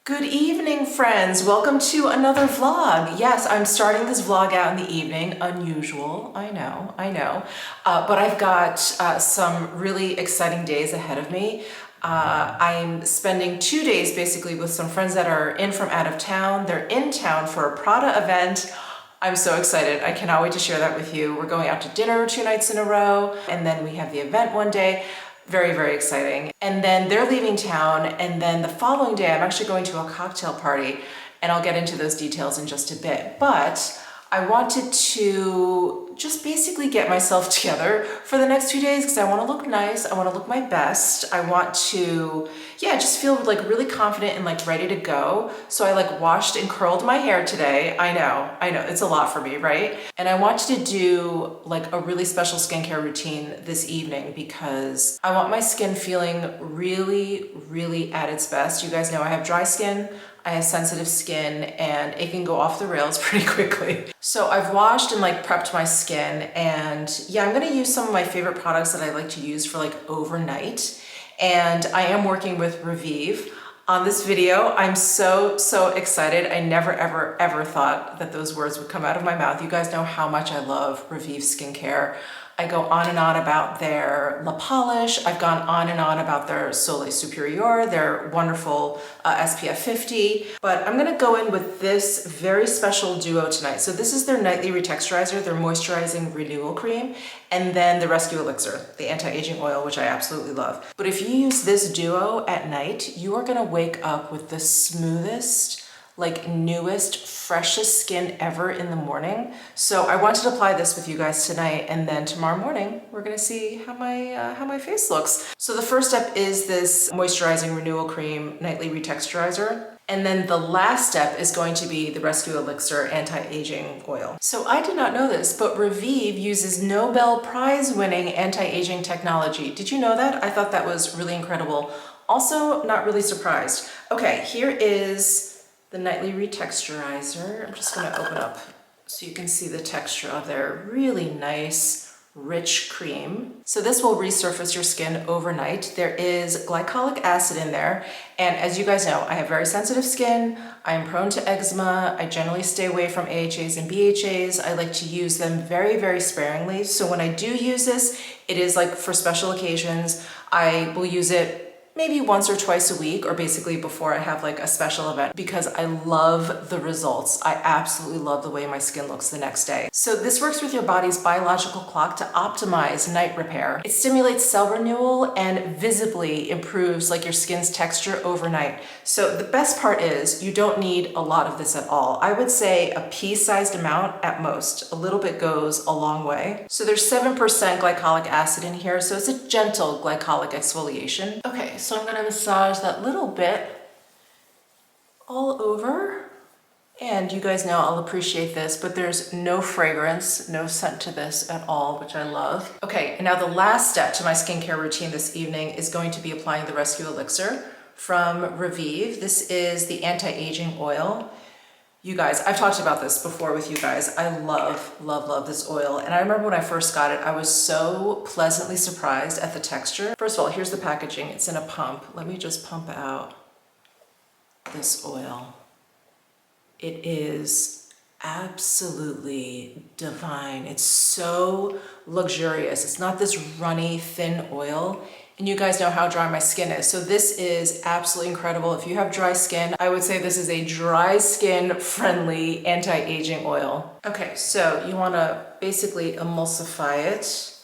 Good evening, friends. Welcome to another vlog. Yes, I'm starting this vlog out in the evening. Unusual, I know. But I've got some really exciting days ahead of me. I'm spending 2 days basically with some friends that are in from out of town. They're in town for a Prada event. I'm so excited. I cannot wait to share that with you. We're going out to dinner 2 nights in a row, and then we have the event one day. Very, very exciting. And then they're leaving town, and then the following day I'm actually going to a cocktail party, and I'll get into those details in just a bit. But I wanted to just basically get myself together for the next 2 days because I want to look nice. I want to look my best. I want to, just feel like really confident and like ready to go. So I like washed and curled my hair today. I know, it's a lot for me, right? And I wanted to do like a really special skincare routine this evening because I want my skin feeling really, really at its best. You guys know I have dry skin. I have sensitive skin and it can go off the rails pretty quickly. So I've washed and like prepped my skin, and I'm gonna use some of my favorite products that I like to use for like overnight. And I am working with Revive on this video. I'm so excited. I never ever thought that those words would come out of my mouth. You guys know how much I love Revive skincare. I go on and on about their La Polish. I've gone on and on about their Soleil Superior, their wonderful SPF 50. But I'm gonna go in with this very special duo tonight. So this is their Nightly Retexturizer, their Moisturizing Renewal Cream, and then the Rescue Elixir, the anti-aging oil, which I absolutely love. But if you use this duo at night, you are gonna wake up with the smoothest, like newest, freshest skin ever in the morning. So I wanted to apply this with you guys tonight, and then tomorrow morning we're gonna see how my face looks. So the first step is this Moisturizing Renewal Cream Nightly Retexturizer. And then the last step is going to be the Rescue Elixir Anti-Aging Oil. So I did not know this, but Revive uses Nobel Prize-winning anti-aging technology. Did you know that? I thought that was really incredible. Also, not really surprised. Okay, here is the Nightly Retexturizer. I'm just gonna open up so you can see the texture of their really nice, rich cream. So this will resurface your skin overnight. There is glycolic acid in there. And as you guys know, I have very sensitive skin. I am prone to eczema. I generally stay away from AHAs and BHAs. I like to use them very, very sparingly. So when I do use this, it is like for special occasions. I will use it maybe once or twice a week, or basically before I have like a special event, because I love the results. I absolutely love the way my skin looks the next day. So this works with your body's biological clock to optimize night repair. It stimulates cell renewal and visibly improves like your skin's texture overnight. So the best part is you don't need a lot of this at all. I would say a pea-sized amount at most. A little bit goes a long way. So there's 7% glycolic acid in here, so it's a gentle glycolic exfoliation. Okay, so I'm gonna massage that little bit all over. And you guys know I'll appreciate this, but there's no fragrance, no scent to this at all, which I love. Okay, and now the last step to my skincare routine this evening is going to be applying the Rescue Elixir from Revive. This is the anti-aging oil. You guys, I've talked about this before with you guys. I love this oil. And I remember when I first got it, I was so pleasantly surprised at the texture. First of all, here's the packaging. It's in a pump. Let me just pump out this oil. It is absolutely divine. It's so luxurious. It's not this runny, thin oil. And you guys know how dry my skin is. So this is absolutely incredible. If you have dry skin, I would say this is a dry skin friendly anti-aging oil. Okay, so you wanna basically emulsify it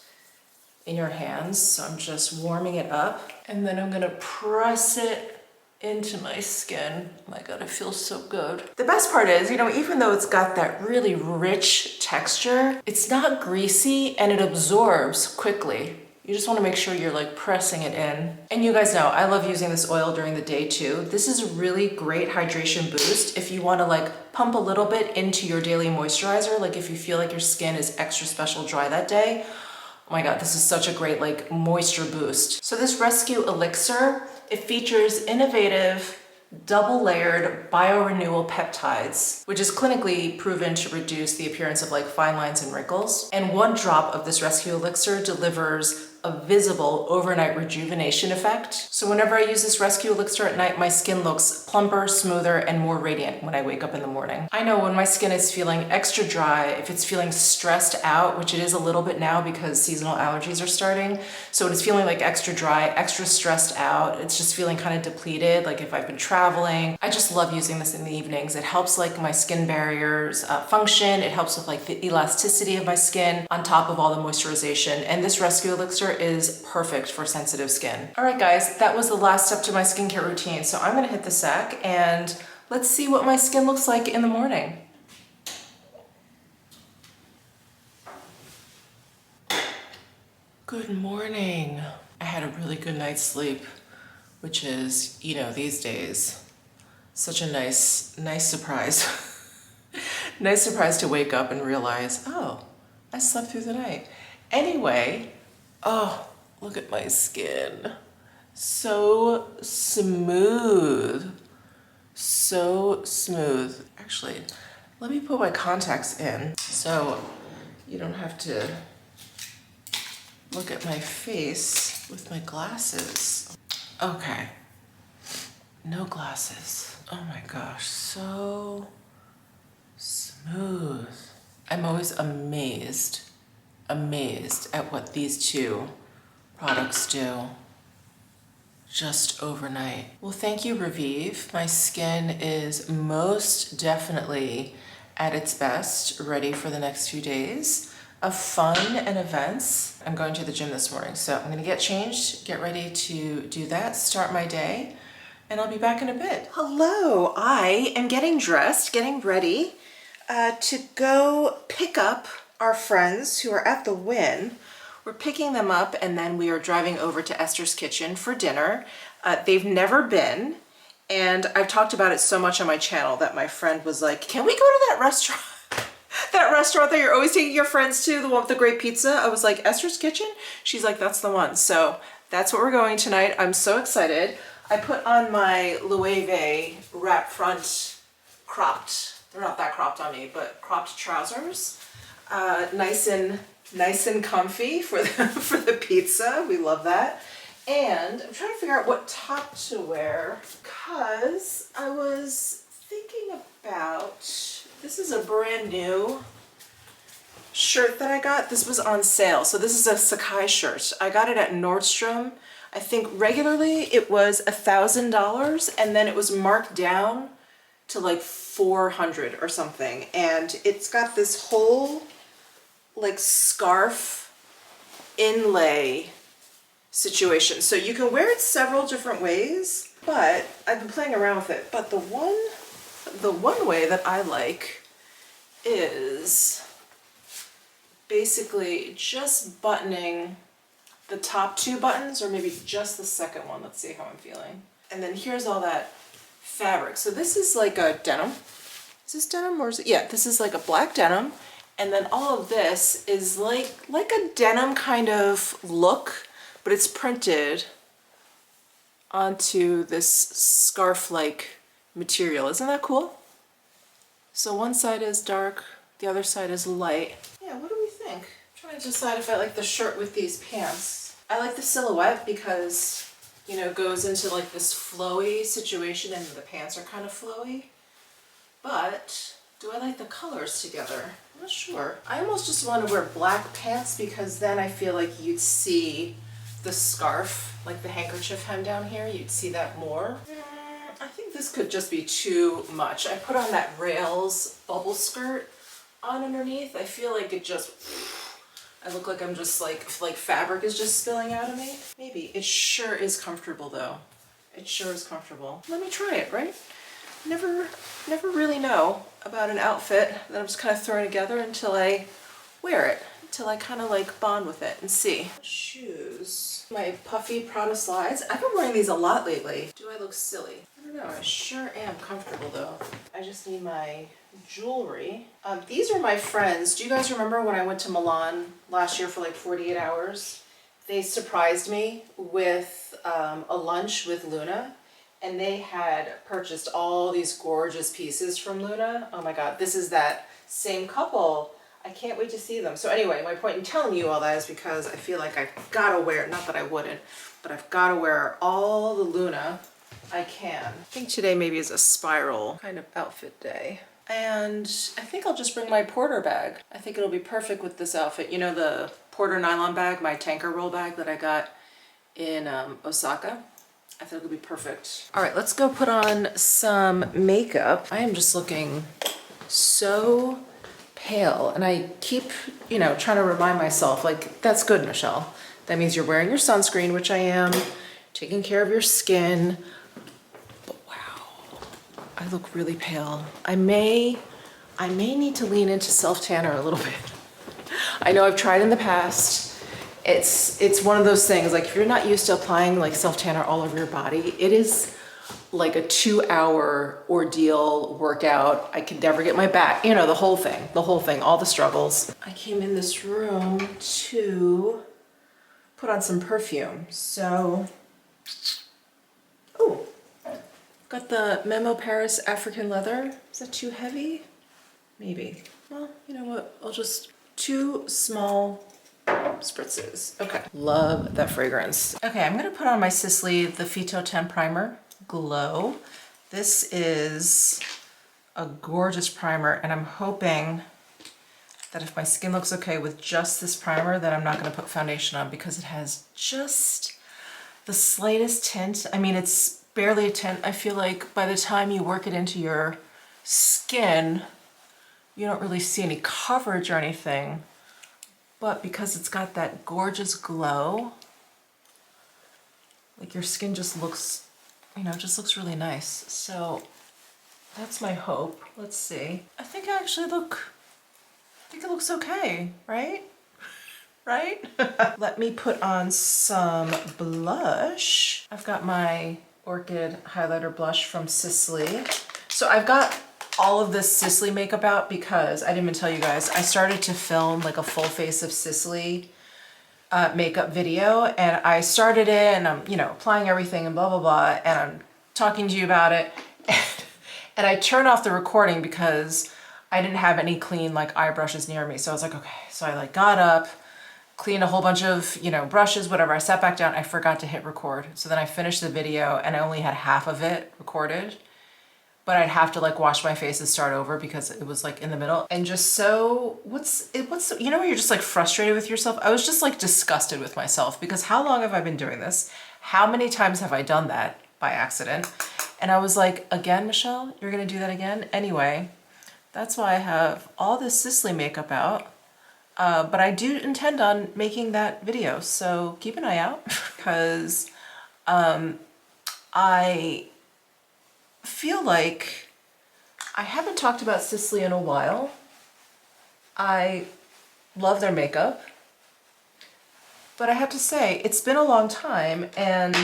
in your hands. So I'm just warming it up, and then I'm gonna press it into my skin. Oh my God, it feels so good. The best part is, even though it's got that really rich texture, it's not greasy and it absorbs quickly. You just want to make sure you're like pressing it in. And you guys know I love using this oil during the day too. This is a really great hydration boost if you want to like pump a little bit into your daily moisturizer. Like if you feel like your skin is extra special dry that day. Oh my God, this is such a great like moisture boost. So this Rescue Elixir, it features innovative double-layered biorenewal peptides, which is clinically proven to reduce the appearance of like fine lines and wrinkles. And 1 drop of this Rescue Elixir delivers a visible overnight rejuvenation effect. So whenever I use this rescue elixir at night, my skin looks plumper, smoother, and more radiant when I wake up in the morning. I know when my skin is feeling extra dry, if it's feeling stressed out, which it is a little bit now because seasonal allergies are starting. So when it's feeling like extra dry, extra stressed out, it's just feeling kind of depleted, like if I've been traveling. I just love using this in the evenings. It helps like my skin barriers function. It helps with like the elasticity of my skin on top of all the moisturization. And this rescue elixir is perfect for sensitive skin. All right, guys, that was the last step to my skincare routine. So I'm gonna hit the sack and let's see what my skin looks like in the morning. Good morning. I had a really good night's sleep, which is, you know, these days, such a nice surprise. Nice surprise to wake up and realize, oh, I slept through the night. Anyway, oh, look at my skin. So smooth. So smooth. Actually, let me put my contacts in so you don't have to look at my face with my glasses. Okay, no glasses. Oh my gosh, so smooth. I'm always amazed at what these two products do just overnight. Well, thank you, Revive. My skin is most definitely at its best, ready for the next few days of fun and events. I'm going to the gym this morning, so I'm gonna get changed, get ready to do that, start my day, and I'll be back in a bit. Hello, I am getting dressed, getting ready to go pick up our friends who are at the Wynn. We're picking them up and then we are driving over to Esther's Kitchen for dinner. They've never been, and I've talked about it so much on my channel that my friend was like, can we go to that restaurant? That restaurant that you're always taking your friends to, the one with the great pizza? I was like, Esther's Kitchen? She's like, that's the one. So that's what we're going tonight. I'm so excited. I put on my Loewe wrap front cropped, they're not that cropped on me, but cropped trousers. Nice and comfy for the pizza. We love that. And I'm trying to figure out what top to wear because I was thinking about, this is a brand new shirt that I got. This was on sale. So this is a Sakai shirt. I got it at Nordstrom. I think regularly it was $1,000 and then it was marked down to like 400 or something. And it's got this whole like scarf inlay situation. So you can wear it several different ways, but I've been playing around with it. But the one way that I like is basically just buttoning the top two buttons, or maybe just the second one. Let's see how I'm feeling. And then here's all that fabric. So this is like a denim. Is this denim or is it? Yeah, this is like a black denim. And then all of this is like a denim kind of look, but it's printed onto this scarf-like material. Isn't that cool? So one side is dark, the other side is light. Yeah, what do we think? I'm trying to decide if I like the shirt with these pants. I like the silhouette because, you know, it goes into like this flowy situation and the pants are kind of flowy. But do I like the colors together? I'm not sure. I almost just want to wear black pants because then I feel like you'd see the scarf, like the handkerchief hem down here, you'd see that more. I think this could just be too much. I put on that rails bubble skirt on underneath. I feel like it just, I look like I'm just like fabric is just spilling out of me. Maybe. It sure is comfortable though. It sure is comfortable. Let me try it, right? Never really know about an outfit that I'm just kind of throwing together until I wear it, until I kind of like bond with it and see. Shoes. My puffy Prada slides. I've been wearing these a lot lately. Do I look silly? I don't know. I sure am comfortable though. I just need my jewelry. These are my friends. Do you guys remember when I went to Milan last year for like 48 hours? They surprised me with a lunch with Luna. And they had purchased all these gorgeous pieces from Luna. Oh my God, this is that same couple I can't wait to see them. So anyway, my point in telling you all that is because I feel like I've got to wear, not that I wouldn't, but I've got to wear all the Luna I can. I think today maybe is a spiral kind of outfit day. And I think I'll just bring my Porter bag. I think it'll be perfect with this outfit. You know, the Porter nylon bag, my tanker roll bag that I got in Osaka. I think it'll be perfect. All right, let's go put on some makeup. I am just looking so pale, and I keep, you know, trying to remind myself, like, that's good, Michelle. That means you're wearing your sunscreen, which I am, taking care of your skin. But wow, I look really pale. I may need to lean into self-tanner a little bit. I know I've tried in the past. It's one of those things, like if you're not used to applying like self-tanner all over your body, it is like a 2-hour ordeal workout. I could never get my back, you know, the whole thing, all the struggles. I came in this room to put on some perfume. So, oh, got the Memo Paris African leather. Is that too heavy? Maybe. Well, you know what? I'll just 2 small spritzes. Okay. Love that fragrance. Okay, I'm gonna put on my Sisley, the Phyto 10 Primer Glow. This is a gorgeous primer, and I'm hoping that if my skin looks okay with just this primer, that I'm not gonna put foundation on, because it has just the slightest tint. I mean, it's barely a tint. I feel like by the time you work it into your skin, you don't really see any coverage or anything. But because it's got that gorgeous glow, like your skin just looks, you know, just looks really nice. So that's my hope. Let's see. I think it looks okay, right? Right? Let me put on some blush. I've got my Orchid highlighter blush from Sisley. So I've got all of this Sisley makeup out because I didn't even tell you guys, I started to film like a full face of Sisley makeup video, and I started it and I'm, you know, applying everything and blah, blah, blah. And I'm talking to you about it. And I turned off the recording because I didn't have any clean like eye brushes near me. So I was like, okay. So I like got up, cleaned a whole bunch of, you know, brushes, whatever. I sat back down, I forgot to hit record. So then I finished the video and I only had half of it recorded. But I'd have to like wash my face and start over because it was like in the middle. And just so, you know when you're just like frustrated with yourself? I was just like disgusted with myself because how long have I been doing this? How many times have I done that by accident? And I was like, again, Michelle, you're gonna do that again? Anyway, that's why I have all this Sisley makeup out. But I do intend on making that video. So keep an eye out because I feel like I haven't talked about Sisley in a while. I love their makeup, but I have to say it's been a long time and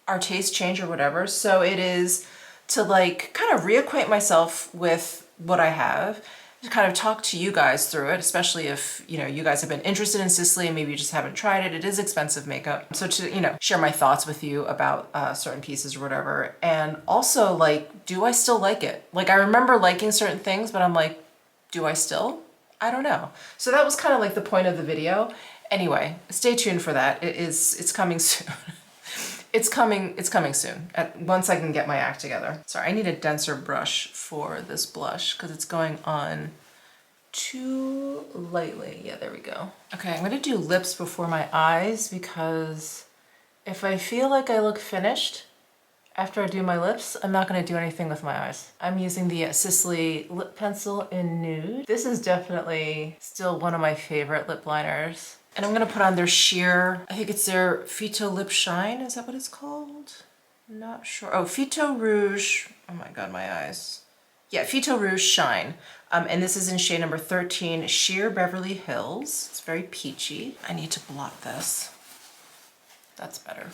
our tastes change or whatever. So it is to like kind of reacquaint myself with what I have, to kind of talk to you guys through it, especially if, you know, you guys have been interested in Sisley and maybe you just haven't tried it. It is expensive makeup. So to, you know, share my thoughts with you about certain pieces or whatever. And also like, do I still like it? Like I remember liking certain things, but I'm like, do I still? I don't know. So that was kind of like the point of the video. Anyway, stay tuned for that. It's coming soon. It's coming soon, once I can get my act together. Sorry, I need a denser brush for this blush because it's going on too lightly. Yeah, there we go. Okay, I'm gonna do lips before my eyes because if I feel like I look finished after I do my lips, I'm not gonna do anything with my eyes. I'm using the Sisley lip pencil in Nude. This is definitely still one of my favorite lip liners. And I'm gonna put on their sheer, I think it's their Phyto Lip Shine, is that what it's called? I'm not sure. Oh, Phyto Rouge, oh my God, my eyes. Yeah, Phyto Rouge Shine. And this is in shade number 13, Sheer Beverly Hills. It's very peachy. I need to blot this. That's better.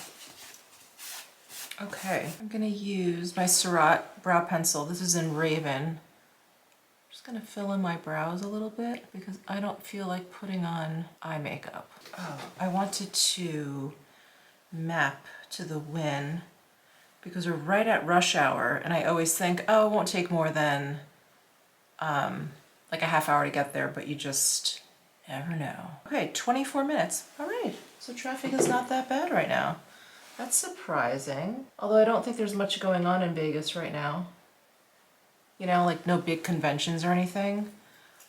Okay, I'm gonna use my Surratt brow pencil. This is in Raven. Just gonna fill in my brows a little bit because I don't feel like putting on eye makeup. Oh, I wanted to map to the Win because we're right at rush hour and I always think, oh, it won't take more than like a half hour to get there, but you just never know. Okay, 24 minutes. All right, so traffic is not that bad right now. That's surprising. Although I don't think there's much going on in Vegas right now. You know, like no big conventions or anything.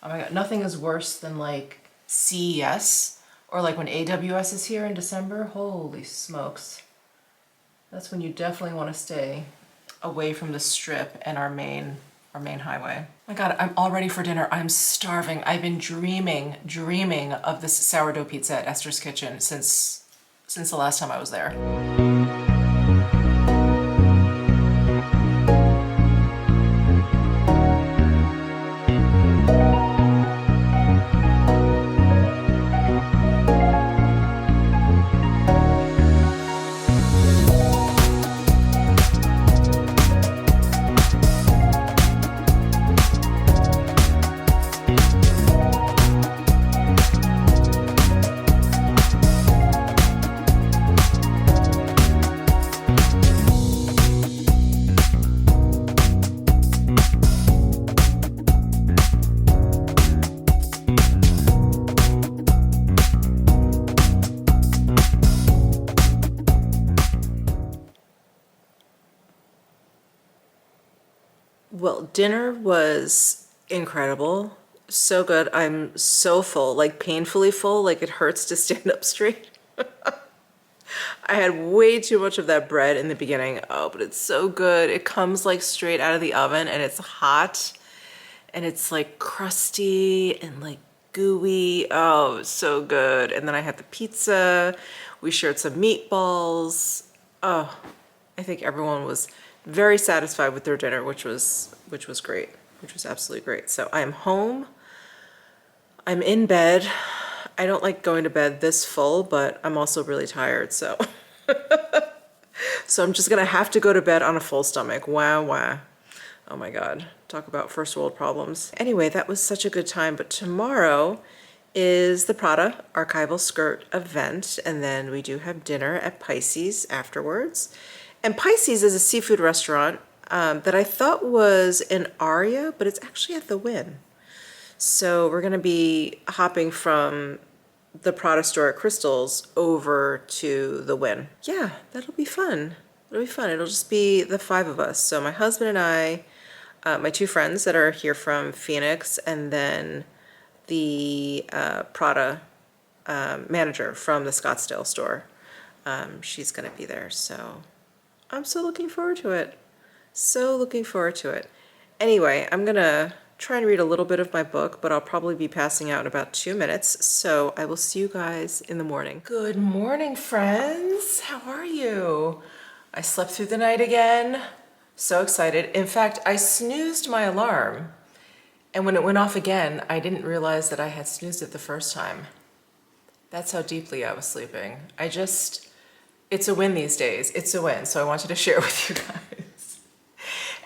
Oh my God, nothing is worse than like CES or like when AWS is here in December. Holy smokes. That's when you definitely want to stay away from the strip and our main highway. Oh my God, I'm all ready for dinner. I'm starving. I've been dreaming of this sourdough pizza at Esther's Kitchen since the last time I was there. Well, dinner was incredible. So good. I'm so full, like painfully full, like it hurts to stand up straight. I had way too much of that bread in the beginning. Oh, but it's so good. It comes like straight out of the oven and it's hot and it's like crusty and like gooey. Oh, it's so good. And then I had the pizza. We shared some meatballs. Oh, I think everyone was very satisfied with their dinner, which was great, which was absolutely great. So I'm home. I'm in bed. I don't like going to bed this full, but I'm also really tired, so so I'm just gonna have to go to bed on a full stomach. Wow, wow. Oh my God, talk about first world problems. Anyway, that was such a good time, but tomorrow is the Prada Archival Skirt event, and then we do have dinner at Pisces afterwards. And Pisces is a seafood restaurant that I thought was in Aria, but it's actually at the Wynn. So we're gonna be hopping from the Prada store at Crystal's over to the Wynn. Yeah, that'll be fun. It'll be fun. It'll just be the 5 of us. So my husband and I, my 2 friends that are here from Phoenix, and then the Prada manager from the Scottsdale store. She's gonna be there, so I'm so looking forward to it. So looking forward to it. Anyway, I'm gonna try and read a little bit of my book, but I'll probably be passing out in about 2 minutes, so I will see you guys in the morning. Good morning, friends. How are you? I slept through the night again. So excited. In fact, I snoozed my alarm, and when it went off again, I didn't realize that I had snoozed it the first time. That's how deeply I was sleeping. It's a win these days. It's a win, so I wanted to share with you guys.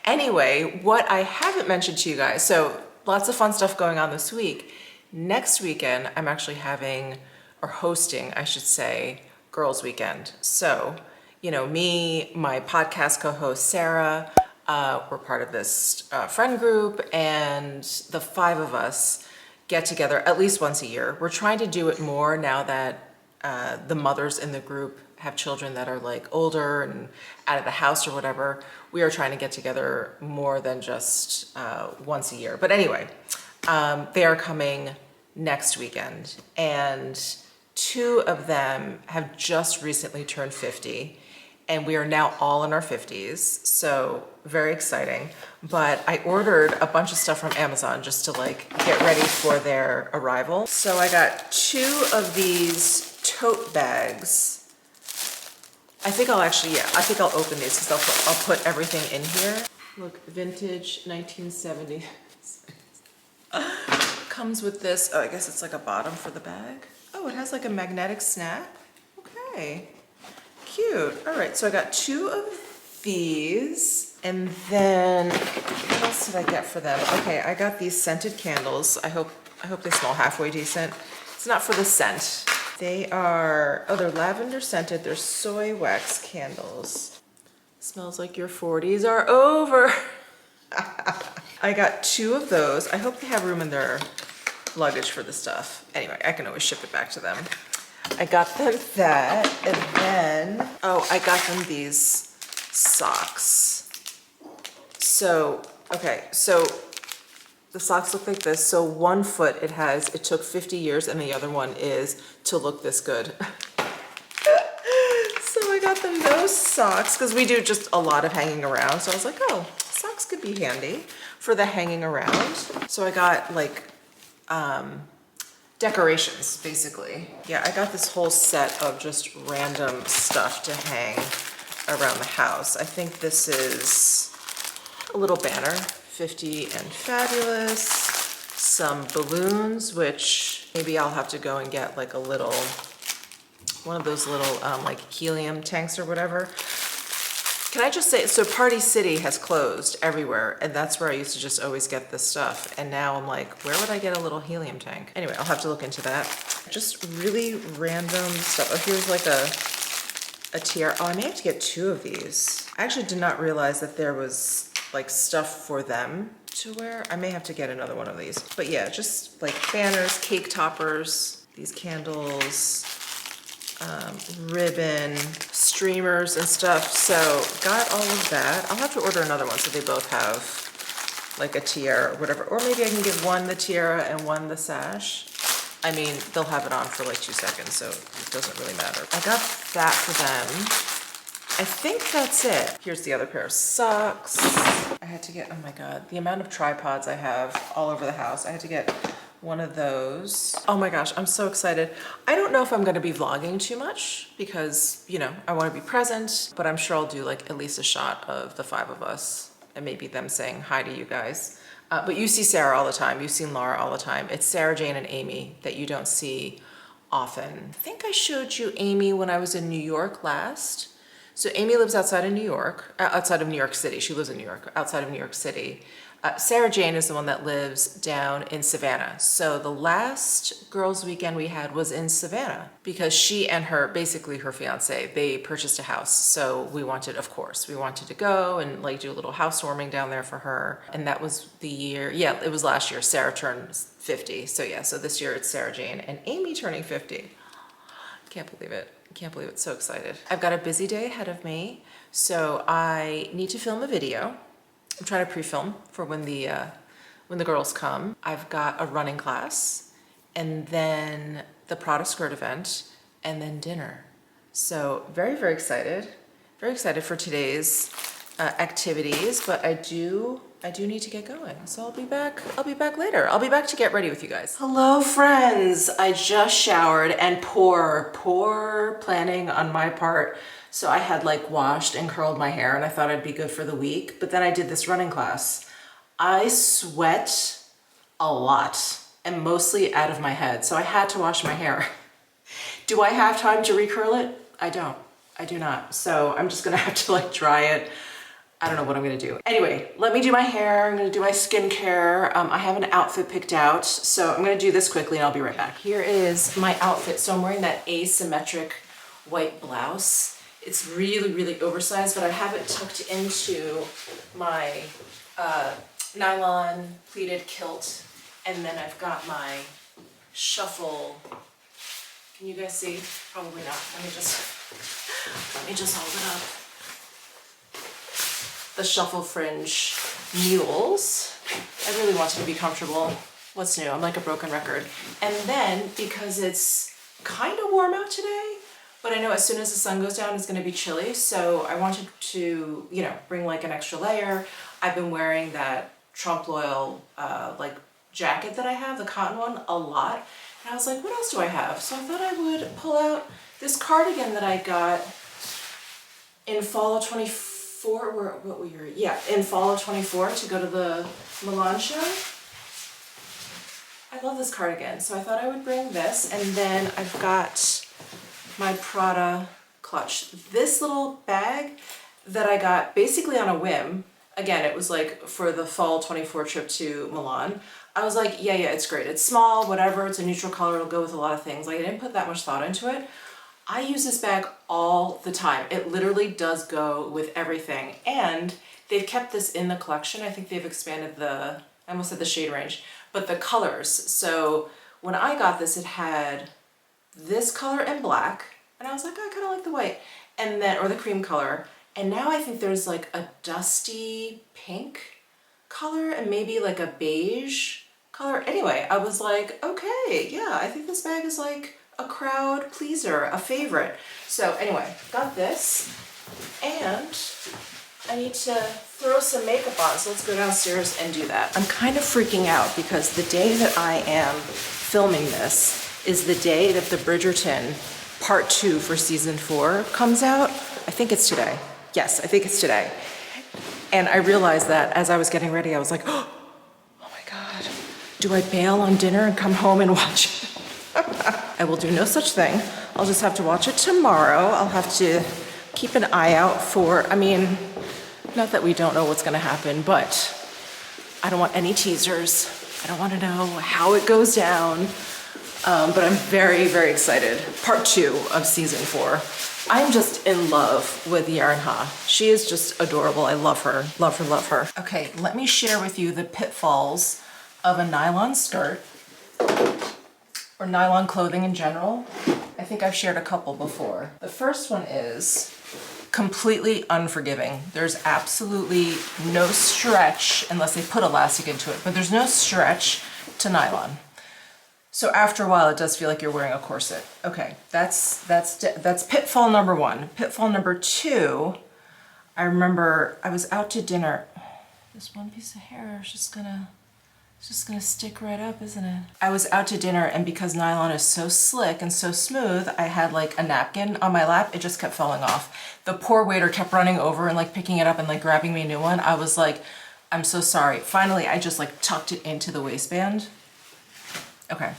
Anyway, what I haven't mentioned to you guys, so lots of fun stuff going on this week. Next weekend, I'm actually having, or hosting, I should say, Girls Weekend. So, you know, me, my podcast co-host Sarah, we're part of this friend group, and the 5 of us get together at least once a year. We're trying to do it more now that the mothers in the group have children that are like older and out of the house or whatever. We are trying to get together more than just once a year. But anyway, they are coming next weekend, and 2 of them have just recently turned 50, and we are now all in our 50s, so very exciting. But I ordered a bunch of stuff from Amazon just to like get ready for their arrival. So I got 2 of these tote bags. I think I'll open these because I'll put everything in here. Look, vintage 1970. Comes with this, oh, I guess it's like a bottom for the bag. Oh, it has like a magnetic snap. Okay, cute. All right, so I got 2 of these. And then, what else did I get for them? Okay, I got these scented candles. I hope they smell halfway decent. It's not for the scent. They are, oh, they're lavender scented. They're soy wax candles. Smells like your 40s are over. I got 2 of those. I hope they have room in their luggage for the stuff. Anyway, I can always ship it back to them. I got them that, and then, oh, I got them these socks. So, okay, so the socks look like this. So one foot it took 50 years, and the other one is to look this good. So I got them those socks because we do just a lot of hanging around. So I was like, oh, socks could be handy for the hanging around. So I got like decorations, basically. Yeah, I got this whole set of just random stuff to hang around the house. I think this is a little banner, 50 and fabulous, some balloons, which maybe I'll have to go and get like a little, one of those little like helium tanks or whatever. Can I just say, so Party City has closed everywhere, and that's where I used to just always get this stuff. And now I'm like, where would I get a little helium tank? Anyway, I'll have to look into that. Just really random stuff. Oh, here's like a tiara. Oh, I may have to get 2 of these. I actually did not realize that there was like stuff for them to wear. I may have to get another one of these. But yeah, just like banners, cake toppers, these candles, ribbon, streamers and stuff. So got all of that. I'll have to order another one so they both have like a tiara or whatever. Or maybe I can get one the tiara and one the sash. I mean, they'll have it on for like 2 seconds, so it doesn't really matter. I got that for them. I think that's it. Here's the other pair of socks. I had to get, oh my God, the amount of tripods I have all over the house. I had to get one of those. Oh my gosh, I'm so excited. I don't know if I'm gonna be vlogging too much because, you know, I wanna be present, but I'm sure I'll do like at least a shot of the 5 of us and maybe them saying hi to you guys. But you see Sarah all the time. You've seen Laura all the time. It's Sarah Jane and Amy that you don't see often. I think I showed you Amy when I was in New York last. So Amy lives outside of New York, outside of New York City. She lives in New York, outside of New York City. Sarah Jane is the one that lives down in Savannah. So the last girls' weekend we had was in Savannah because she and her, basically her fiance, they purchased a house. So we wanted, of course, we wanted to go and like do a little housewarming down there for her. And that was the year, yeah, it was last year. Sarah turned 50. So yeah, so this year it's Sarah Jane and Amy turning 50. Can't believe it. Can't believe it. So excited. I've got a busy day ahead of me. So I need to film a video. I'm trying to pre-film for when the girls come. I've got a running class and then the Prada skirt event and then dinner. So very, very excited. Very excited for today's activities, but I do need to get going. So I'll be back later. I'll be back to get ready with you guys. Hello friends. I just showered and poor planning on my part. So I had like washed and curled my hair and I thought I'd be good for the week, but then I did this running class. I sweat a lot and mostly out of my head. So I had to wash my hair. Do I have time to recurl it? I don't. I do not. So I'm just gonna have to like dry it. I don't know what I'm gonna do. Anyway, let me do my hair. I'm gonna do my skincare. I have an outfit picked out. So I'm gonna do this quickly and I'll be right back. Here is my outfit. So I'm wearing that asymmetric white blouse. It's really, really oversized, but I have it tucked into my nylon pleated kilt. And then I've got my shuffle. Can you guys see? Probably not. Let me just hold it up. The shuffle fringe mules. I really wanted to be comfortable. What's new? I'm like a broken record. And then because it's kind of warm out today, but I know as soon as the sun goes down, it's gonna be chilly. So I wanted to, you know, bring like an extra layer. I've been wearing that trompe l'oeil like jacket that I have, the cotton one, a lot. And I was like, what else do I have? So I thought I would pull out this cardigan that I got in fall of 24, in fall of 24 to go to the Milan show. I love this cardigan. So I thought I would bring this, and then I've got my Prada clutch. This little bag that I got basically on a whim. Again, it was like for the fall 24 trip to Milan. I was like, yeah, it's great. It's small, whatever. It's a neutral color. It'll go with a lot of things. Like I didn't put that much thought into it. I use this bag all the time. It literally does go with everything. And They've kept this in the collection. I think they've expanded I almost said the shade range, but the colors. So when I got this, it had this color and black, and I was like, I kind of like the white, and then, or the cream color. And now I think there's like a dusty pink color and maybe like a beige color. Anyway, I was like, okay, yeah, I think this bag is like a crowd pleaser, a favorite. So anyway, got this, and I need to throw some makeup on, so let's go downstairs and do that. I'm kind of freaking out because the day that I am filming this is the day that the Bridgerton part 2 for season 4 comes out. I think it's today. Yes, I think it's today. And I realized that as I was getting ready, I was like, oh my God, do I bail on dinner and come home and watch it? I will do no such thing. I'll just have to watch it tomorrow. I'll have to keep an eye out for, I mean, not that we don't know what's gonna happen, but I don't want any teasers. I don't wanna know how it goes down. But I'm very, very excited. Part 2 of season 4. I'm just in love with Yarn Ha. She is just adorable. I love her, love her, love her. Okay, let me share with you the pitfalls of a nylon skirt or nylon clothing in general. I think I've shared a couple before. The first one is completely unforgiving. There's absolutely no stretch unless they put elastic into it, but there's no stretch to nylon. So after a while, it does feel like you're wearing a corset. Okay, that's pitfall number 1. Pitfall number 2, I remember I was out to dinner. This one piece of hair is just gonna stick right up, isn't it? I was out to dinner, and because nylon is so slick and so smooth, I had like a napkin on my lap. It just kept falling off. The poor waiter kept running over and like picking it up and like grabbing me a new one. I was like, I'm so sorry. Finally, I just like tucked it into the waistband. Okay.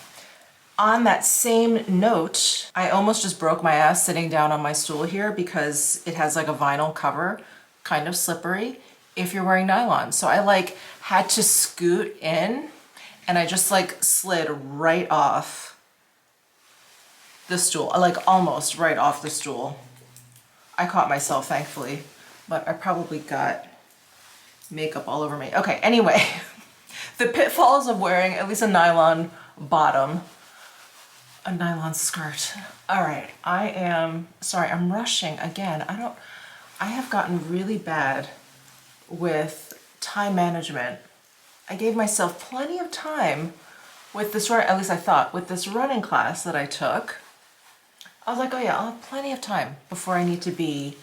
On that same note, I almost just broke my ass sitting down on my stool here because it has like a vinyl cover, kind of slippery if you're wearing nylon. So I like had to scoot in, and I just like slid right off the stool, like almost right off the stool. I caught myself, thankfully, but I probably got makeup all over me. Okay, anyway, the pitfalls of wearing at least a nylon bottom, a nylon skirt. All right, I'm rushing again. I have gotten really bad with time management. I gave myself plenty of time with this, at least I thought, with this running class that I took. I was like, oh yeah, I'll have plenty of time before I need to be,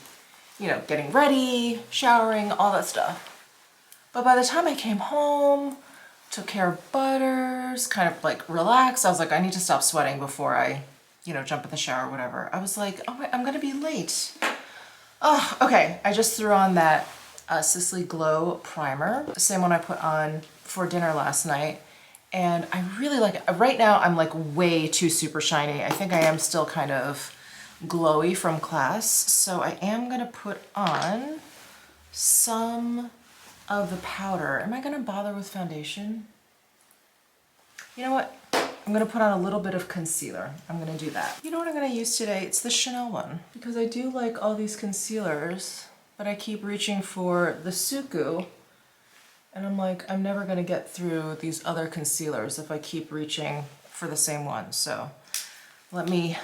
you know, getting ready, showering, all that stuff. But by the time I came home, took care of Butters, kind of like relaxed. I was like, I need to stop sweating before I, you know, jump in the shower or whatever. I was like, oh, I'm gonna be late. Oh, okay. I just threw on that Sisley Glow primer, the same one I put on for dinner last night. And I really like it. Right now, I'm like way too super shiny. I think I am still kind of glowy from class. So I am gonna put on some of the powder. Am I gonna bother with foundation? You know what? I'm gonna put on a little bit of concealer. I'm gonna do that. You know what I'm gonna use today? It's the Chanel one. Because I do like all these concealers, but I keep reaching for the Suku. And I'm like, I'm never gonna get through these other concealers if I keep reaching for the same one. So let me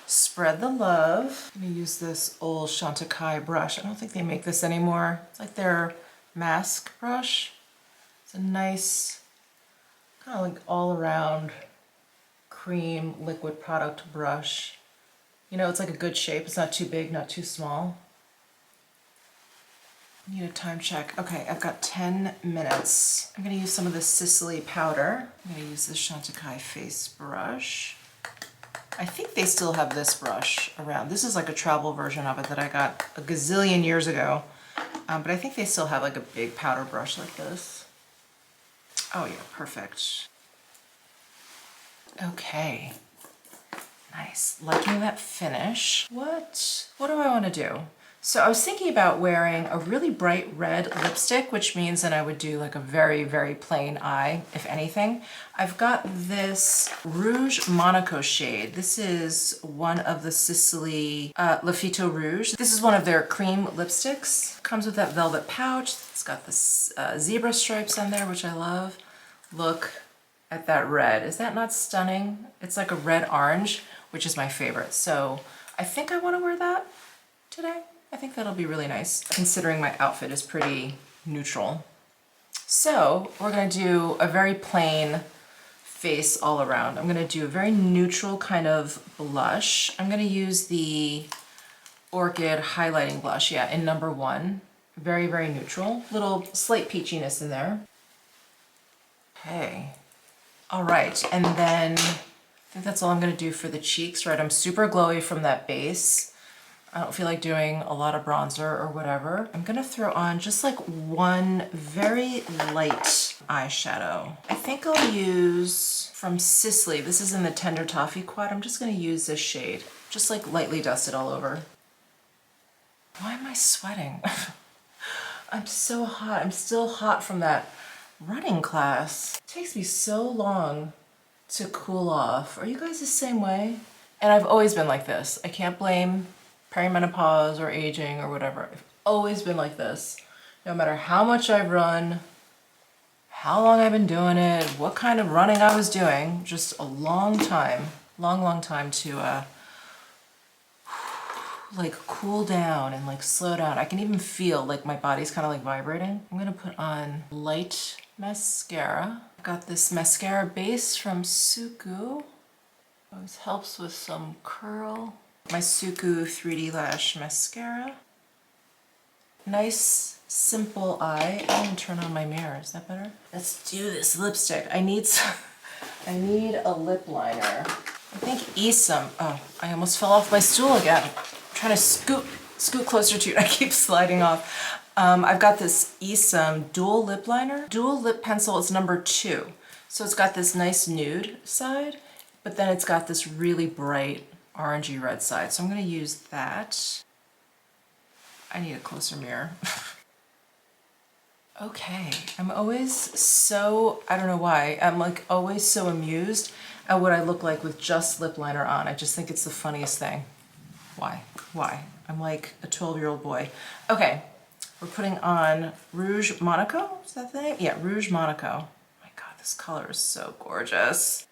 spread the love. I'm gonna use this old Chantecaille brush. I don't think they make this anymore. It's like their mask brush. It's a nice, kind of like all around cream liquid product brush. You know, it's like a good shape. It's not too big, not too small. I need a time check. Okay, I've got 10 minutes. I'm gonna use some of the Sisley powder. I'm gonna use the Chantecaille face brush. I think they still have this brush around. This is like a travel version of it that I got a gazillion years ago. But I think they still have like a big powder brush like this. Oh yeah, perfect. Okay, nice. Liking that finish. What do I want to do? So I was thinking about wearing a really bright red lipstick, which means that I would do like a very, very plain eye, if anything. I've got this Rouge Monaco shade. This is one of the Sicily Lafito Rouge. This is one of their cream lipsticks. Comes with that velvet pouch. It's got this zebra stripes on there, which I love. Look at that red. Is that not stunning? It's like a red orange, which is my favorite. So I think I want to wear that today. I think that'll be really nice, considering my outfit is pretty neutral. So we're gonna do a very plain face all around. I'm gonna do a very neutral kind of blush. I'm gonna use the Orchid highlighting blush, yeah, in number 1. Very, very neutral. Little slight peachiness in there. Okay. All right, and then I think that's all I'm gonna do for the cheeks, right? I'm super glowy from that base. I don't feel like doing a lot of bronzer or whatever. I'm gonna throw on just like one very light eyeshadow. I think I'll use from Sicily. This is in the Tender Toffee Quad. I'm just gonna use this shade. Just like lightly dusted all over. Why am I sweating? I'm so hot. I'm still hot from that running class. It takes me so long to cool off. Are you guys the same way? And I've always been like this. I can't blame perimenopause or aging or whatever. I've always been like this. No matter how much I've run, how long I've been doing it, what kind of running I was doing, just a long time, long time to like cool down and like slow down. I can even feel like my body's kind of like vibrating. I'm gonna put on light mascara. I've got this mascara base from Suku. Always helps with some curl. My Suku 3D Lash Mascara. Nice, simple eye. I'm gonna turn on my mirror. Is that better? Let's do this lipstick. I need a lip liner. I think Esam. Oh, I almost fell off my stool again. I'm trying to scoot closer to you. I keep sliding off. I've got this Esam dual lip liner. Dual lip pencil is number 2. So it's got this nice nude side, but then it's got this really bright orangey red side. So I'm gonna use that. I need a closer mirror. Okay, I'm always so, I don't know why, I'm like always so amused at what I look like with just lip liner on. I just think it's the funniest thing. Why? I'm like a 12-year-old boy. Okay, we're putting on Rouge Monaco, is that the name? Yeah, Rouge Monaco. Oh my God, this color is so gorgeous.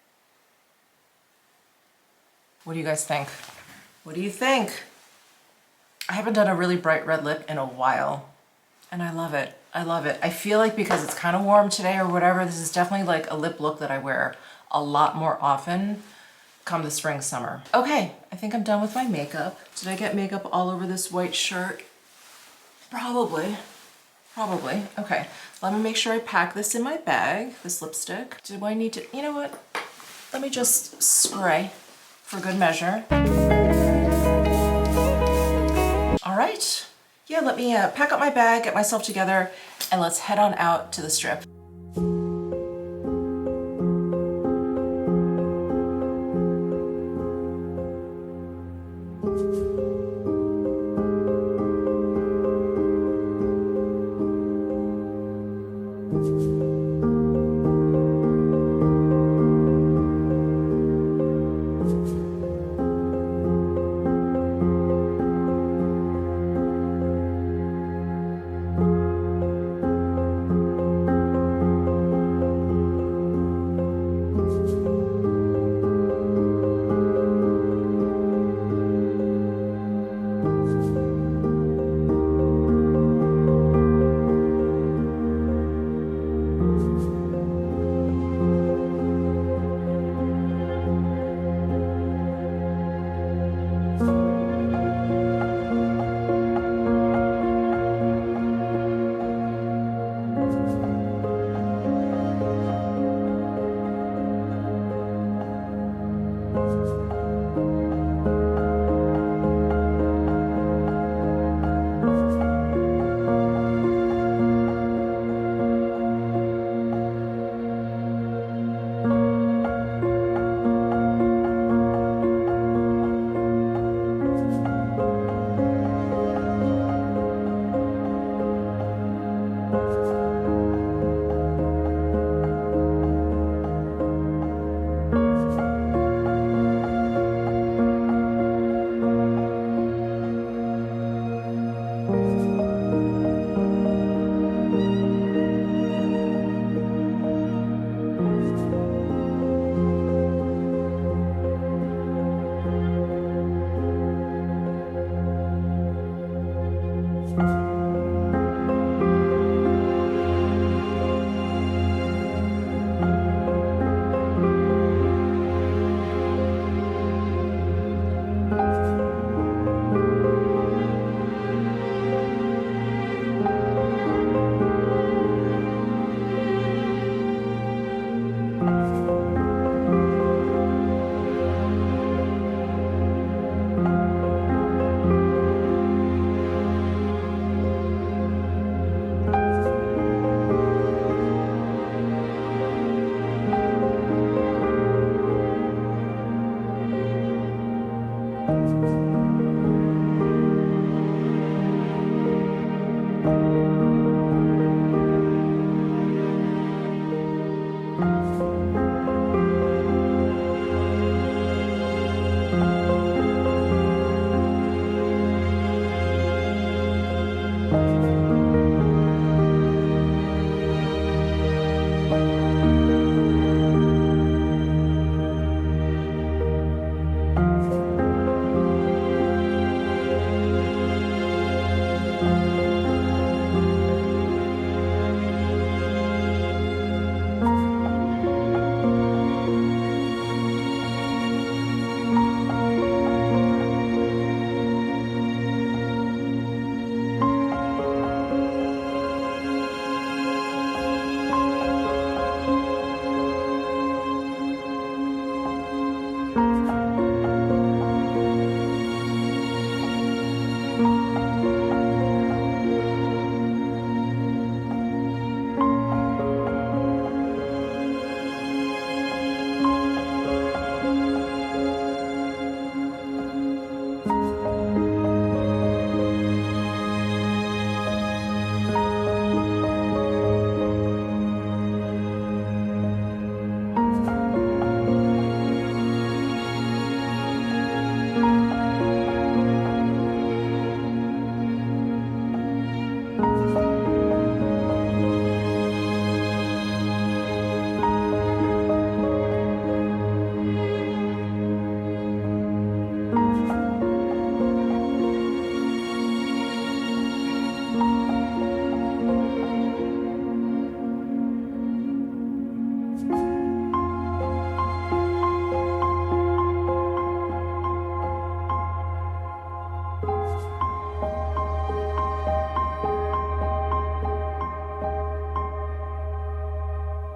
What do you guys think? What do you think? I haven't done a really bright red lip in a while, and I love it. I love it. I feel like because it's kind of warm today or whatever, this is definitely like a lip look that I wear a lot more often come the spring, summer. Okay, I think I'm done with my makeup. Did I get makeup all over this white shirt? Probably. Okay, let me make sure I pack this in my bag, this lipstick. Do I need to, you know what? Let me just spray for good measure. All right. Yeah, let me pack up my bag, get myself together, and let's head on out to the strip.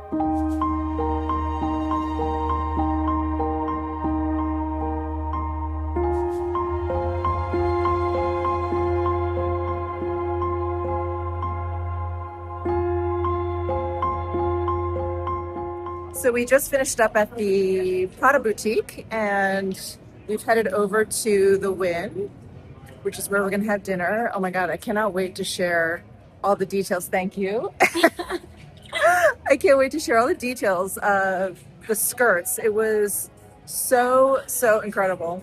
So we just finished up at the Prada boutique and we've headed over to the Wynn, which is where we're gonna have dinner. Oh my God, I cannot wait to share all the details. Thank you. I can't wait to share all the details of the skirts. It was so incredible.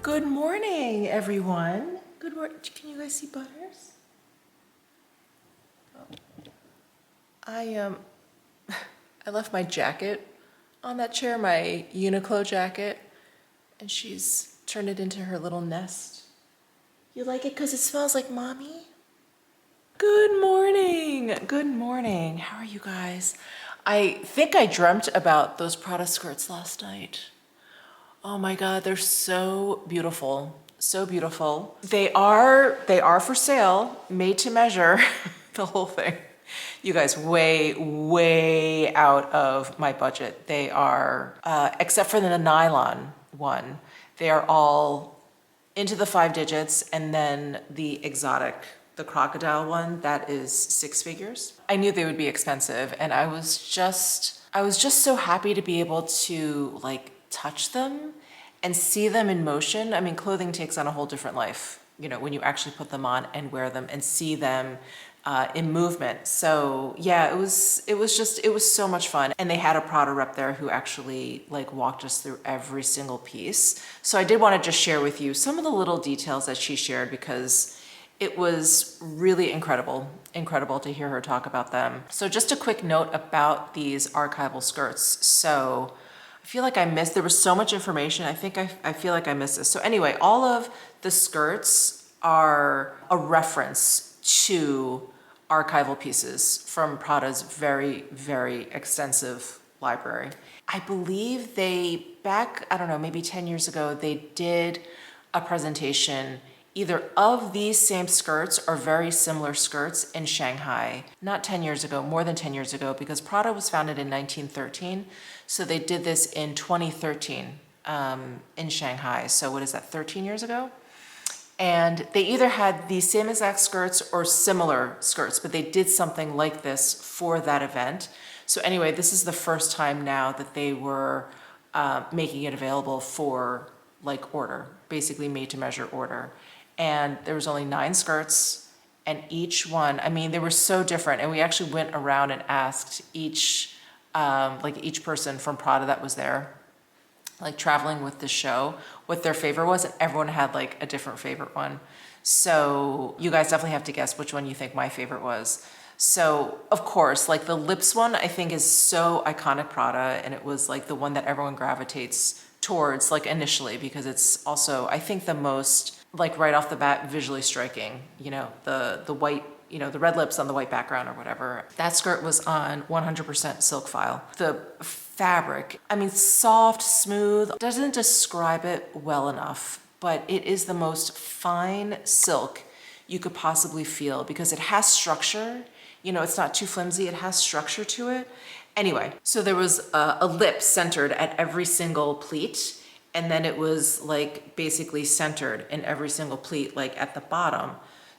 Good morning, everyone. Good morning. Can you guys see Butters? I I left my jacket on that chair, my Uniqlo jacket, and she's turned it into her little nest. You like it because it smells like mommy? Good morning. Good morning. How are you guys? I think I dreamt about those Prada skirts last night. Oh my God, they're so beautiful. So beautiful. They are for sale, made to measure, the whole thing. You guys, way out of my budget. They are, except for the nylon one, they are all into the 5 digits, and then the exotic, the crocodile one, that is 6 figures. I knew they would be expensive, and I was just so happy to be able to like touch them and see them in motion. I mean, clothing takes on a whole different life, you know, when you actually put them on and wear them and see them in movement. So yeah, it was so much fun. And they had a Prada rep there who actually like walked us through every single piece. So I did want to just share with you some of the little details that she shared, because it was really incredible to hear her talk about them. So just a quick note about these archival skirts. So I feel like I missed, there was so much information. I feel like I missed this. So anyway, all of the skirts are a reference to archival pieces from Prada's very extensive library. I believe they, back, I don't know, maybe 10 years ago, they did a presentation either of these same skirts or very similar skirts in Shanghai. Not 10 years ago, more than 10 years ago, because Prada was founded in 1913. So they did this in 2013 in Shanghai. So what is that, 13 years ago? And they either had the same exact skirts or similar skirts, but they did something like this for that event. So anyway, this is the first time now that they were making it available for like order, basically made to measure order. And there was only 9 skirts, and each one, I mean, they were so different. And we actually went around and asked each person from Prada that was there, like traveling with the show, what their favorite was, and everyone had like a different favorite one. So you guys definitely have to guess which one you think my favorite was. So of course, like the lips one, I think is so iconic Prada, and it was like the one that everyone gravitates towards like initially, because it's also, I think, the most like right off the bat visually striking, you know, the white, you know, the red lips on the white background or whatever. That skirt was on 100% silk file. The fabric, I mean, soft, smooth, doesn't describe it well enough. but it is the most fine silk you could possibly feel because it has structure. You know, it's not too flimsy, it has structure to it. Anyway, so there was a lip centered at every single pleat, and then it was like basically centered in every single pleat, like at the bottom.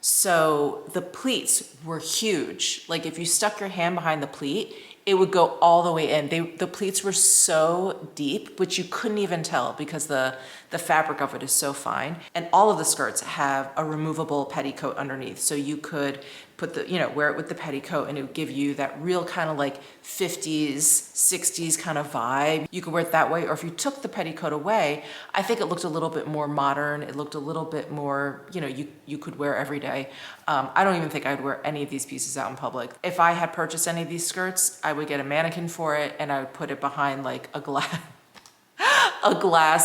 So the pleats were huge. Like if you stuck your hand behind the pleat, it would go all the way in. The pleats were so deep, which you couldn't even tell because the fabric of it is so fine. And all of the skirts have a removable petticoat underneath. So you could put the, you know, wear it with the petticoat and it would give you that real kind of like 50s, 60s kind of vibe. You could wear it that way, or if you took the petticoat away, I think it looked a little bit more modern. It looked a little bit more, you know, you could wear every day. I don't even think I'd wear any of these pieces out in public. If I had purchased any of these skirts, I would get a mannequin for it and I would put it behind like a glass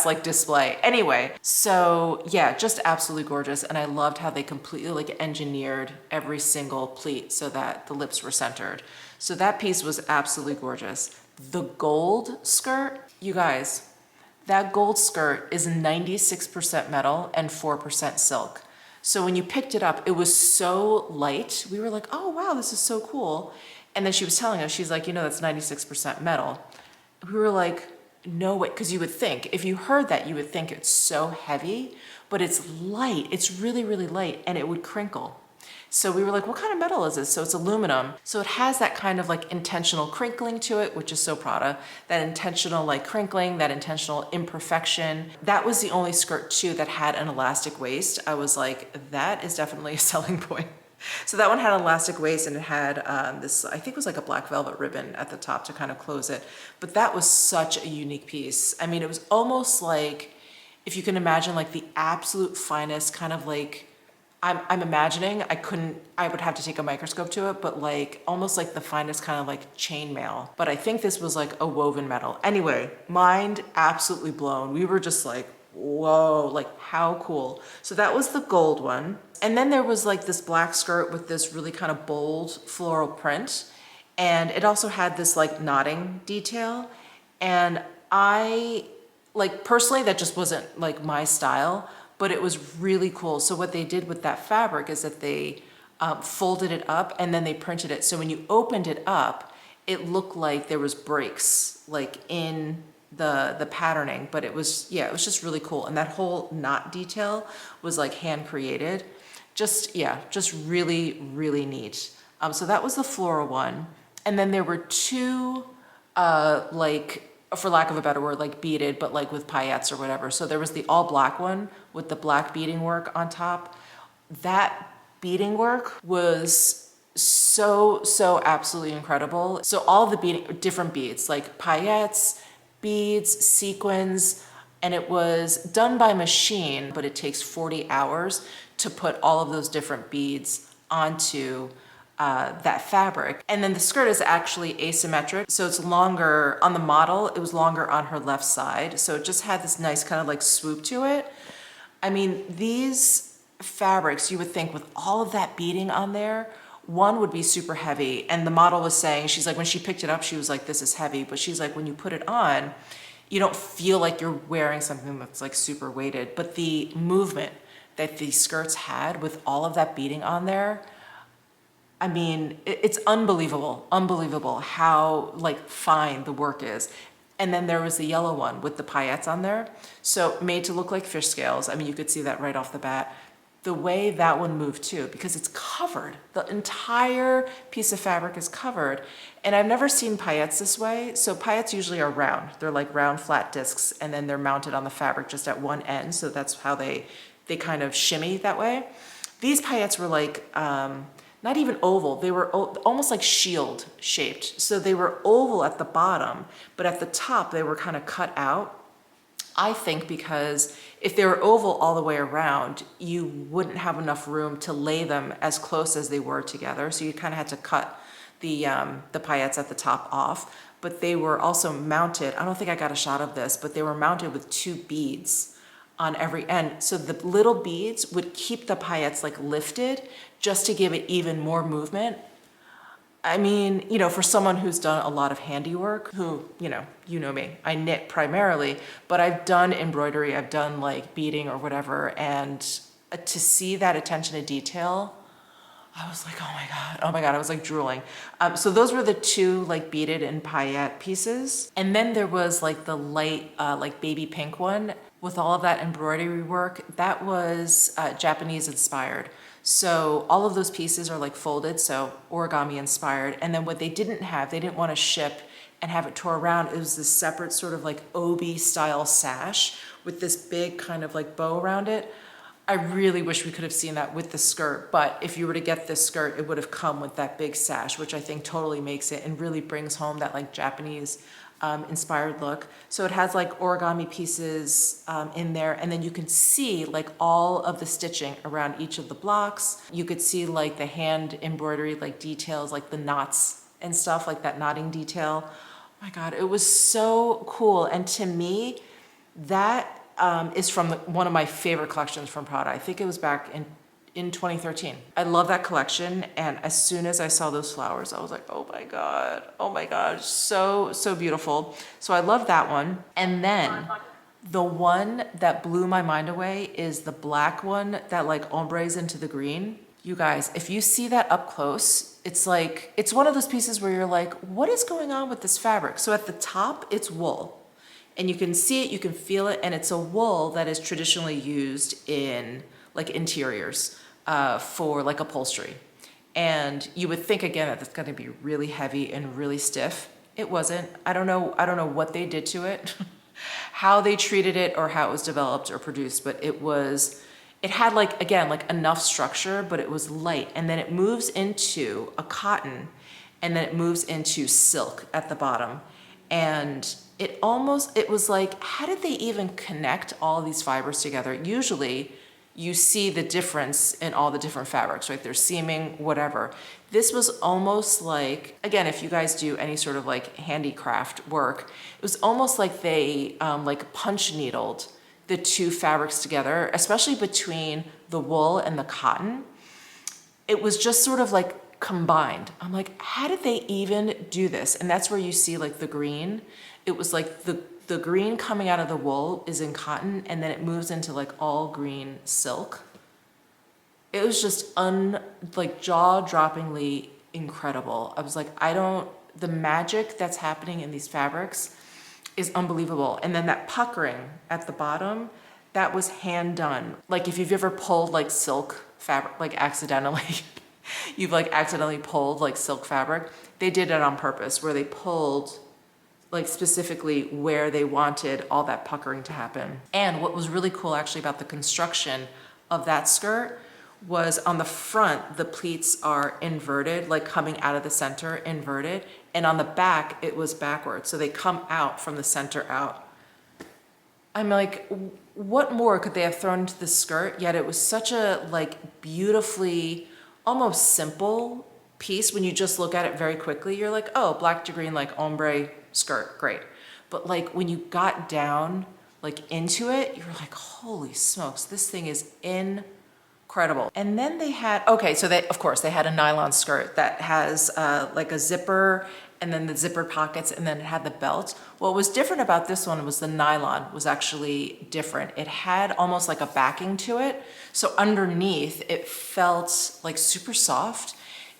like display. Anyway, so yeah, just absolutely gorgeous. And I loved how they completely like engineered every single pleat so that the lips were centered. So that piece was absolutely gorgeous. The gold skirt, you guys, that gold skirt is 96% metal and 4% silk. So when you picked it up, it was so light. We were like, oh wow, this is so cool. And then she was telling us, she's like, you know, that's 96% metal. We were like, no way, because you would think, if you heard that, you would think it's so heavy, but it's light. It's really, really light, and it would crinkle. So we were like, what kind of metal is this? So it's aluminum. So it has that kind of like intentional crinkling to it, which is so Prada. That intentional like crinkling, that intentional imperfection. That was the only skirt too that had an elastic waist. I was like, that is definitely a selling point. So that one had an elastic waist and it had this, I think it was like a black velvet ribbon at the top to kind of close it. But that was such a unique piece. I mean, it was almost like, if you can imagine like the absolute finest kind of like, I'm imagining, I would have to take a microscope to it, but like almost like the finest kind of like chainmail. But I think this was like a woven metal. Anyway, mind absolutely blown. We were just like, whoa, like how cool. So that was the gold one. And then there was like this black skirt with this really kind of bold floral print. And it also had this like knotting detail. And I, like personally, that just wasn't like my style, but it was really cool. So what they did with that fabric is that they folded it up and then they printed it. So when you opened it up, it looked like there was breaks like in the patterning, but it was, yeah, it was just really cool. And that whole knot detail was like hand created. Just, yeah, just really, really neat. So that was the floral one. And then there were two, like, for lack of a better word, like beaded, but like with paillettes or whatever. So there was the all black one with the black beading work on top. That beading work was so absolutely incredible. So all the different beads, like paillettes, beads, sequins, and it was done by machine, but it takes 40 hours to put all of those different beads onto that fabric. And then the skirt is actually asymmetric. So it's longer on the model. It was longer on her left side. So it just had this nice kind of like swoop to it. I mean, these fabrics, you would think with all of that beading on there, one would be super heavy. And the model was saying, she's like, when she picked it up, she was like, this is heavy. But she's like, when you put it on, you don't feel like you're wearing something that's like super weighted. But the movement that these skirts had with all of that beading on there, I mean, it's unbelievable how like fine the work is. And then there was the yellow one with the paillettes on there. So made to look like fish scales. I mean, you could see that right off the bat. The way that one moved too, because it's covered. The entire piece of fabric is covered. And I've never seen paillettes this way. So paillettes usually are round. They're like round flat discs and then they're mounted on the fabric just at one end. So that's how they kind of shimmy that way. These paillettes were like, not even oval, they were almost like shield shaped. So they were oval at the bottom, but at the top they were kind of cut out. I think because if they were oval all the way around, you wouldn't have enough room to lay them as close as they were together. So you kind of had to cut the paillettes at the top off, but they were also mounted. I don't think I got a shot of this, but they were mounted with two beads on every end. So the little beads would keep the paillettes like lifted just to give it even more movement. I mean, for someone who's done a lot of handiwork, who, you know me, I knit primarily, but I've done embroidery, I've done like beading or whatever, and to see that attention to detail, I was like, oh my God, I was like drooling. So those were the two like beaded and paillette pieces. And then there was like the light, like baby pink one with all of that embroidery work. That was Japanese inspired. So all of those pieces are like folded, so origami inspired. And then what they didn't want to ship and have it tore around. It was this separate sort of like obi style sash with this big kind of like bow around it. I really wish we could have seen that with the skirt, but if you were to get this skirt, it would have come with that big sash, which I think totally makes it and really brings home that like Japanese inspired look. So it has like origami pieces in there, and then you can see like all of the stitching around each of the blocks. You could see like the hand embroidery, like details, like the knots and stuff, like that knotting detail. Oh my God, it was so cool. And to me, that is from one of my favorite collections from Prada. I think it was back in 2013. I love that collection, and as soon as I saw those flowers, I was like, oh my God, so, so beautiful. So I love that one. And then the one that blew my mind away is the black one that like ombres into the green. You guys, if you see that up close, it's like, it's one of those pieces where you're like, what is going on with this fabric? So at the top, it's wool. And you can see it, you can feel it, and it's a wool that is traditionally used in like interiors for like upholstery. And you would think again that it's going to be really heavy and really stiff. It wasn't. I don't know what they did to it, how they treated it, or how it was developed or produced, but it had like, again, like enough structure, but it was light. And then it moves into a cotton, and then it moves into silk at the bottom. And it was like, how did they even connect all these fibers together? Usually you see the difference in all the different fabrics, right? There's seaming, whatever. This was almost like, again, if you guys do any sort of like handicraft work, it was almost like they like punch needled the two fabrics together, especially between the wool and the cotton. It was just sort of like combined. I'm like, how did they even do this? And that's where you see like the green. It was like the green coming out of the wool is in cotton, and then it moves into like all green silk. It was just like jaw-droppingly incredible. I was like, the magic that's happening in these fabrics is unbelievable. And then that puckering at the bottom, that was hand done. Like if you've ever pulled like silk fabric, like accidentally, you've like accidentally pulled like silk fabric, they did it on purpose, where they pulled like specifically where they wanted all that puckering to happen. And what was really cool actually about the construction of that skirt was on the front, the pleats are inverted, like coming out of the center, inverted. And on the back, it was backwards. So they come out from the center out. I'm like, what more could they have thrown into the skirt? Yet it was such a like beautifully, almost simple piece. When you just look at it very quickly, you're like, oh, black to green, like ombre skirt, great. But like when you got down like into it, you were like, holy smokes, this thing is incredible. And then they had, so of course they had a nylon skirt that has like a zipper, and then the zipper pockets, and then it had the belt. What was different about this one was the nylon was actually different. It had almost like a backing to it. So underneath it felt like super soft.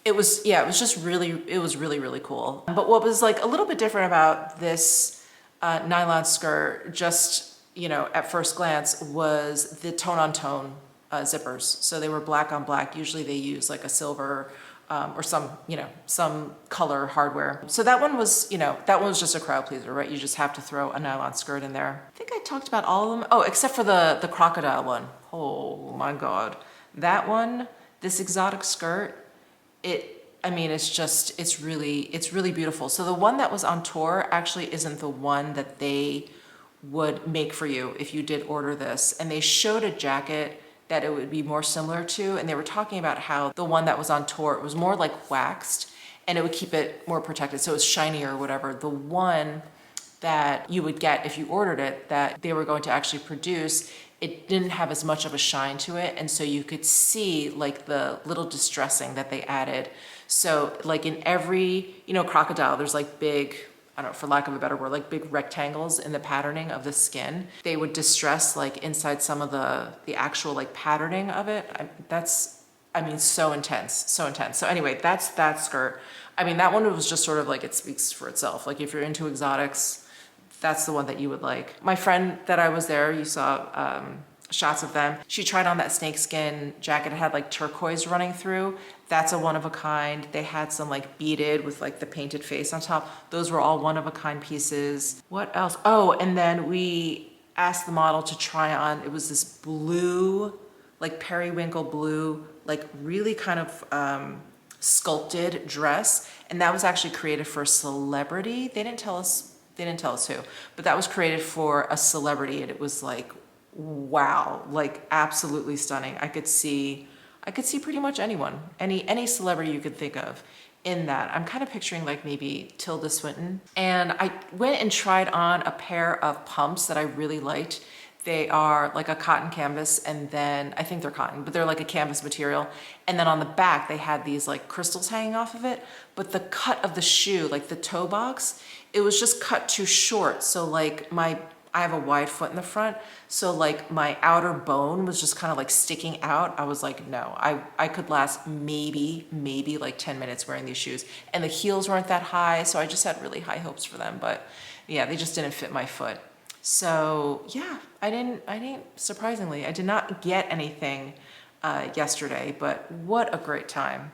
It was really cool. But what was like a little bit different about this nylon skirt, just, at first glance, was the tone on tone zippers. So they were black on black. Usually they use like a silver or some color hardware. So that one was, just a crowd pleaser, right? You just have to throw a nylon skirt in there. I think I talked about all of them. Oh, except for the crocodile one. Oh my God. That one, this exotic skirt, it's really beautiful. So the one that was on tour actually isn't the one that they would make for you if you did order this. And they showed a jacket that it would be more similar to, and they were talking about how the one that was on tour, it was more like waxed, and it would keep it more protected, so it was shinier or whatever. The one that you would get if you ordered it, that they were going to actually produce, it didn't have as much of a shine to it. And so you could see like the little distressing that they added. So like in every, crocodile, there's like big, I don't know, for lack of a better word, like big rectangles in the patterning of the skin. They would distress like inside some of the actual like patterning of it. So intense, so intense. So anyway, that's that skirt. I mean, that one was just sort of like, it speaks for itself. Like if you're into exotics, that's the one that you would like. My friend that I was there, you saw shots of them. She tried on that snakeskin jacket. It had like turquoise running through. That's a one of a kind. They had some like beaded with like the painted face on top. Those were all one of a kind pieces. What else? Oh, and then we asked the model to try on, it was this blue, like periwinkle blue, like really kind of sculpted dress. And that was actually created for a celebrity. They didn't tell us who, but that was created for a celebrity, and it was like, wow, like absolutely stunning. I could see pretty much anyone, any celebrity you could think of in that. I'm kind of picturing like maybe Tilda Swinton. And I went and tried on a pair of pumps that I really liked. They are like a cotton canvas, and then I think they're cotton, but they're like a canvas material. And then on the back, they had these like crystals hanging off of it. But the cut of the shoe, like the toe box, it was just cut too short. So like I have a wide foot in the front. So like my outer bone was just kind of like sticking out. I was like, no, I could last maybe like 10 minutes wearing these shoes. And the heels weren't that high. So I just had really high hopes for them. But yeah, they just didn't fit my foot. So yeah, I didn't, surprisingly, I did not get anything yesterday, but what a great time.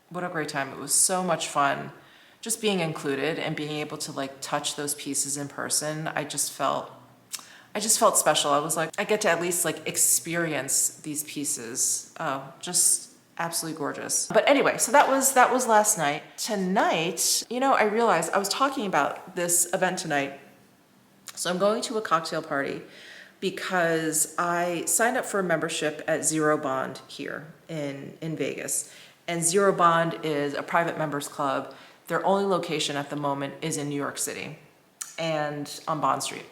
What a great time. It was so much fun just being included and being able to like touch those pieces in person. I just felt special. I was like, I get to at least like experience these pieces. Oh, just absolutely gorgeous. But anyway, so that was last night. Tonight, I realized I was talking about this event tonight. So I'm going to a cocktail party because I signed up for a membership at Zero Bond here in Vegas. And Zero Bond is a private members club. Their only location at the moment is in New York City and on Bond Street.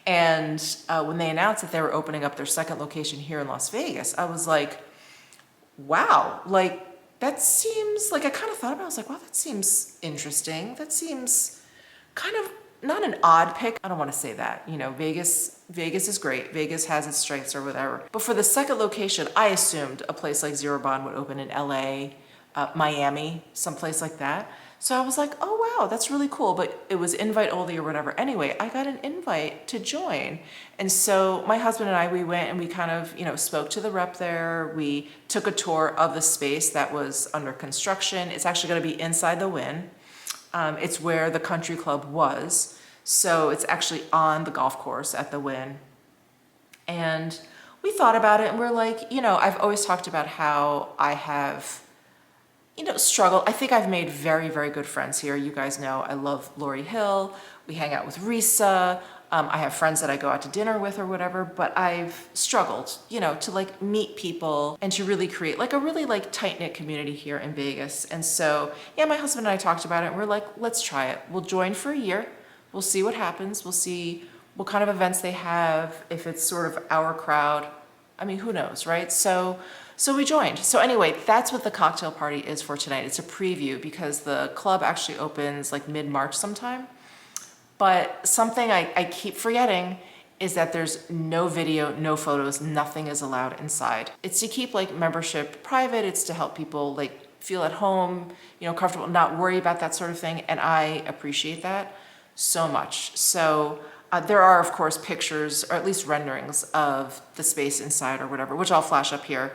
And when they announced that they were opening up their second location here in Las Vegas, I was like, wow, like that seems like, I kind of thought about it. I was like, wow, that seems interesting. That seems kind of not an odd pick. I don't want to say that. Vegas is great. Vegas has its strengths or whatever. But for the second location, I assumed a place like Zero Bond would open in LA, Miami, someplace like that. So I was like, oh wow, that's really cool. But it was invite only or whatever. Anyway, I got an invite to join. And so my husband and I, we went and we kind of, spoke to the rep there. We took a tour of the space that was under construction. It's actually going to be inside the Wynn. It's where the country club was. So it's actually on the golf course at the Wynn. And we thought about it and we're like, I've always talked about how I have, struggled. I think I've made very, very good friends here. You guys know I love Lori Hill. We hang out with Risa. I have friends that I go out to dinner with or whatever, but I've struggled, to like meet people and to really create like a really like tight-knit community here in Vegas. And so, yeah, my husband and I talked about it and we're like, let's try it. We'll join for a year. We'll see what happens. We'll see what kind of events they have, if it's sort of our crowd. I mean, who knows, right? So we joined. So anyway, that's what the cocktail party is for tonight. It's a preview because the club actually opens like mid-March sometime. But something I keep forgetting is that there's no video, no photos, nothing is allowed inside. It's to keep like membership private. It's to help people like feel at home, comfortable, not worry about that sort of thing. And I appreciate that so much. So there are, of course, pictures or at least renderings of the space inside or whatever, which I'll flash up here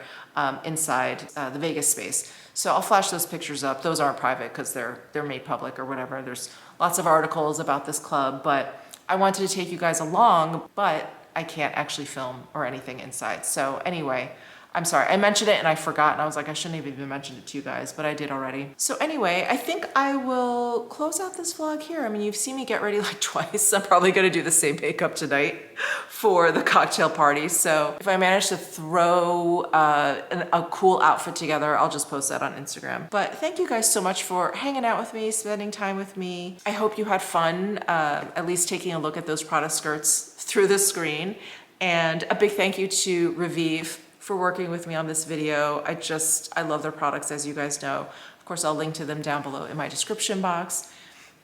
inside the Vegas space. So I'll flash those pictures up. Those aren't private because they're made public or whatever. There's lots of articles about this club, but I wanted to take you guys along, but I can't actually film or anything inside. So anyway, I'm sorry, I mentioned it and I forgot and I was like, I shouldn't have even mentioned it to you guys, but I did already. So anyway, I think I will close out this vlog here. I mean, you've seen me get ready like twice. I'm probably gonna do the same makeup tonight for the cocktail party. So if I manage to throw a cool outfit together, I'll just post that on Instagram. But thank you guys so much for hanging out with me, spending time with me. I hope you had fun, at least taking a look at those Prada skirts through the screen. And a big thank you to Revive for working with me on this video. I love their products, as you guys know. Of course, I'll link to them down below in my description box.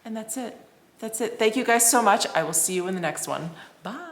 And that's it. That's it. Thank you guys so much. I will see you in the next one. Bye.